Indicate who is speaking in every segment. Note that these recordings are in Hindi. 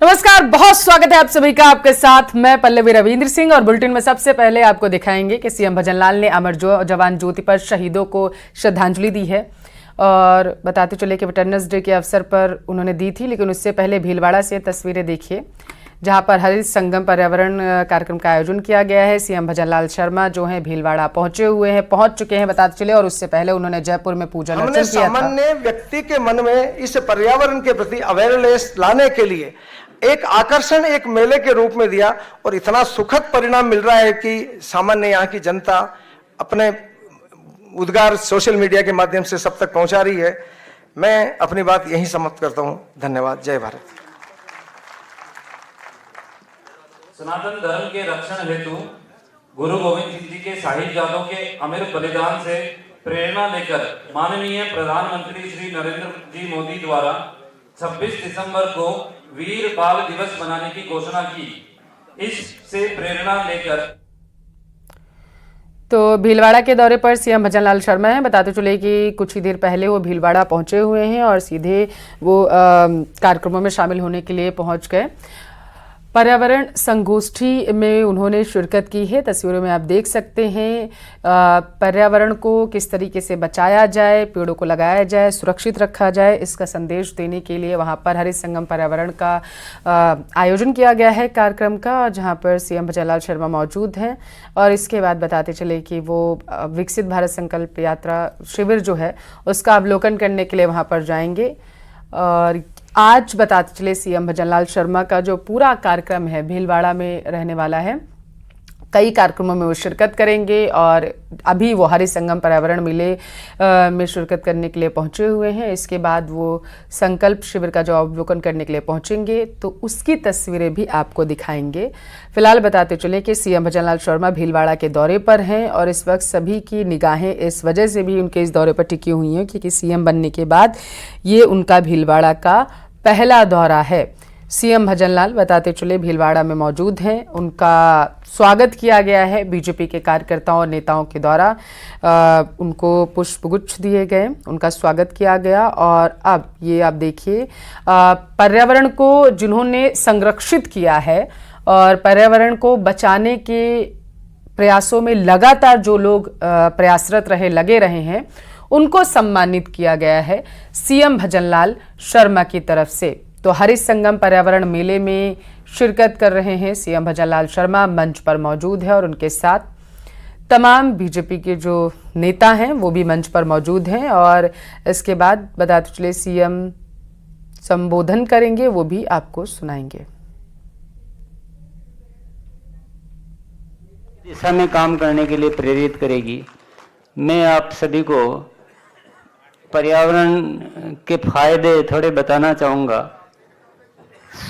Speaker 1: नमस्कार, बहुत स्वागत है आप सभी का। आपके साथ मैं पल्लवी रविंद्र सिंह और बुलेटिन में सबसे पहले आपको दिखाएंगे कि सीएम भजनलाल ने अमर जवान ज्योति पर शहीदों को श्रद्धांजलि दी है। और बताते चले कि वेटरनर्स डे के अवसर पर उन्होंने दी थी, लेकिन उससे पहले भीलवाड़ा से तस्वीरें देखिए जहां पर हरित संगम पर्यावरण कार्यक्रम का आयोजन किया गया है। सीएम भजनलाल शर्मा जो हैं भीलवाड़ा पहुंच चुके हैं बताते चले, और उससे पहले उन्होंने जयपुर में पूजन अर्चन किया था।
Speaker 2: सामान्य व्यक्ति के मन में इस पर्यावरण के प्रति अवेयरनेस लाने के लिए एक आकर्षण एक मेले के रूप में दिया, और इतना सुखद परिणाम मिल रहा है कि सामान्य यहाँ की जनता अपने उद्गार सोशल मीडिया के माध्यम से सब तक पहुंचा रही है। मैं अपनी बात यहीं समाप्त करता हूं। धन्यवाद। जय भारत।
Speaker 3: सनातन धर्म के रक्षण हेतु गुरु गोविंद सिंह जी के साहिबजादों के अमर बलिदान से प्रेरणा लेकर माननीय प्रधानमंत्री श्री नरेंद्र जी मोदी द्वारा 26 दिसंबर को वीर बाल दिवस मनाने की घोषणा की। इससे प्रेरणा लेकर
Speaker 1: तो भीलवाड़ा के दौरे पर सीएम भजनलाल शर्मा हैं। बताते चले कि कुछ ही देर पहले वो भीलवाड़ा पहुंचे हुए हैं और सीधे वो कार्यक्रमों में शामिल होने के लिए पहुंच गए। पर्यावरण संगोष्ठी में उन्होंने शिरकत की है। तस्वीरों में आप देख सकते हैं पर्यावरण को किस तरीके से बचाया जाए, पेड़ों को लगाया जाए, सुरक्षित रखा जाए, इसका संदेश देने के लिए वहां पर हरित संगम पर्यावरण का आयोजन किया गया है कार्यक्रम का, जहां पर सीएम भजनलाल शर्मा मौजूद हैं। और इसके बाद बताते चले कि वो विकसित भारत संकल्प यात्रा शिविर जो है उसका अवलोकन करने के लिए वहां पर जाएंगे। और आज बताते चले सीएम भजनलाल शर्मा का जो पूरा कार्यक्रम है भीलवाड़ा में रहने वाला है। कई कार्यक्रमों में वो शिरकत करेंगे और अभी वो हरित संगम पर्यावरण मेले में शिरकत करने के लिए पहुंचे हुए हैं। इसके बाद वो संकल्प शिविर का जो अवलोकन करने के लिए पहुंचेंगे, तो उसकी तस्वीरें भी आपको दिखाएंगे। फिलहाल बताते चले कि सीएम भजनलाल शर्मा भीलवाड़ा के दौरे पर हैं और इस वक्त सभी की निगाहें इस वजह से भी उनके इस दौरे पर टिकी हुई हैं क्योंकि सीएम बनने के बाद ये उनका भीलवाड़ा का पहला दौरा है। सीएम भजनलाल बताते चले भीलवाड़ा में मौजूद हैं। उनका स्वागत किया गया है बीजेपी के कार्यकर्ताओं और नेताओं के द्वारा। उनको पुष्पगुच्छ दिए गए, उनका स्वागत किया गया। और अब ये आप देखिए पर्यावरण को जिन्होंने संरक्षित किया है और पर्यावरण को बचाने के प्रयासों में लगातार जो लोग प्रयासरत लगे रहे हैं, उनको सम्मानित किया गया है सीएम भजनलाल शर्मा की तरफ से। तो हरित संगम पर्यावरण मेले में शिरकत कर रहे हैं सीएम भजनलाल शर्मा, मंच पर मौजूद है और उनके साथ तमाम बीजेपी के जो नेता हैं वो भी मंच पर मौजूद हैं। और इसके बाद बताते चले सीएम संबोधन करेंगे, वो भी आपको सुनाएंगे।
Speaker 4: दिशा में काम करने के लिए प्रेरित करेगी। मैं आप सभी को पर्यावरण के फायदे थोड़े बताना चाहूँगा।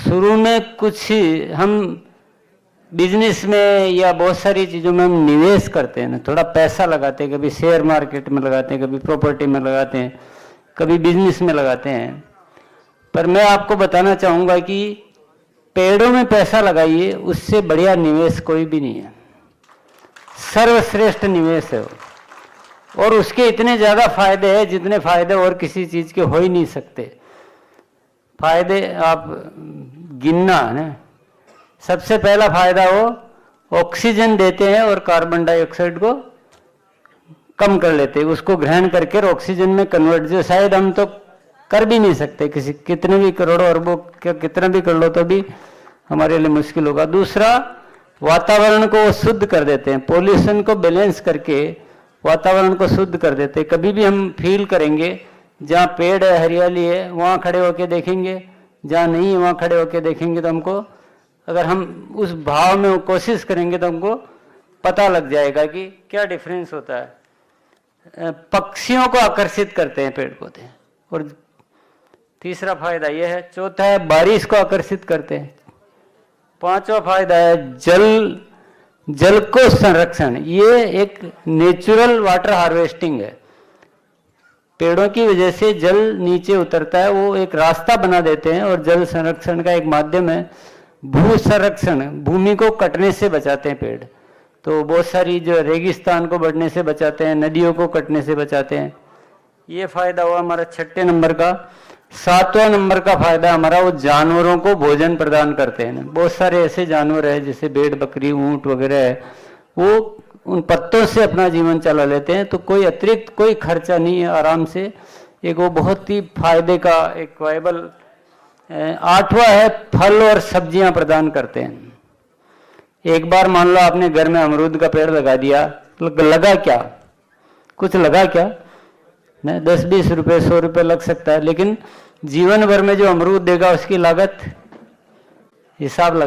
Speaker 4: शुरू में कुछ हम बिजनेस में या बहुत सारी चीज़ों में हम निवेश करते हैं ना, थोड़ा पैसा लगाते हैं, कभी शेयर मार्केट में लगाते हैं, कभी प्रॉपर्टी में लगाते हैं, कभी बिजनेस में लगाते हैं। पर मैं आपको बताना चाहूँगा कि पेड़ों में पैसा लगाइए, उससे बढ़िया निवेश कोई भी नहीं है। सर्वश्रेष्ठ निवेश है वो। और उसके इतने ज़्यादा फायदे हैं जितने फायदे और किसी चीज़ के हो ही नहीं सकते। फायदे आप गिनना है ना। सबसे पहला फायदा वो ऑक्सीजन देते हैं और कार्बन डाइऑक्साइड को कम कर लेते हैं, उसको ग्रहण करके ऑक्सीजन में कन्वर्ट, जो शायद हम तो कर भी नहीं सकते, किसी कितने भी करोड़ों अरबों कितना भी कर लो तो भी हमारे लिए मुश्किल होगा। दूसरा, वातावरण को शुद्ध कर देते हैं, पॉल्यूशन को बैलेंस करके वातावरण को शुद्ध कर देते हैं। कभी भी हम फील करेंगे जहाँ पेड़ है, हरियाली है, वहाँ खड़े होके देखेंगे, जहाँ नहीं है वहाँ खड़े होके देखेंगे, तो हमको, अगर हम उस भाव में कोशिश करेंगे तो हमको पता लग जाएगा कि क्या डिफरेंस होता है। पक्षियों को आकर्षित करते हैं पेड़ पौधे, और तीसरा फायदा यह है। चौथा है बारिश को आकर्षित करते हैं। पांचवा फायदा है जल को संरक्षण। ये एक नेचुरल वाटर हार्वेस्टिंग है। पेड़ों की वजह से जल नीचे उतरता है, वो एक रास्ता बना देते हैं, और जल संरक्षण का एक माध्यम है। भू संरक्षण, भूमि को कटने से बचाते हैं पेड़। तो बहुत सारी जो रेगिस्तान को बढ़ने से बचाते हैं, नदियों को कटने से बचाते हैं। ये फायदा हुआ हमारा छठे नंबर का। सातवां नंबर का फायदा हमारा, वो जानवरों को भोजन प्रदान करते हैं। बहुत सारे ऐसे जानवर हैं जैसे भेड़, बकरी, ऊंट वगैरह है, वो उन पत्तों से अपना जीवन चला लेते हैं, तो कोई अतिरिक्त कोई खर्चा नहीं है, आराम से। एक वो बहुत ही फायदे का एक वायबल। आठवां है फल और सब्जियां प्रदान करते हैं। एक बार मान लो आपने घर में अमरूद का पेड़ लगा दिया, लगा क्या, कुछ लगा क्या, 10-20 रुपए 100 रुपए लग सकता है, लेकिन जीवन भर में जो अमरूद देगा उसकी लागत हिसाब लगा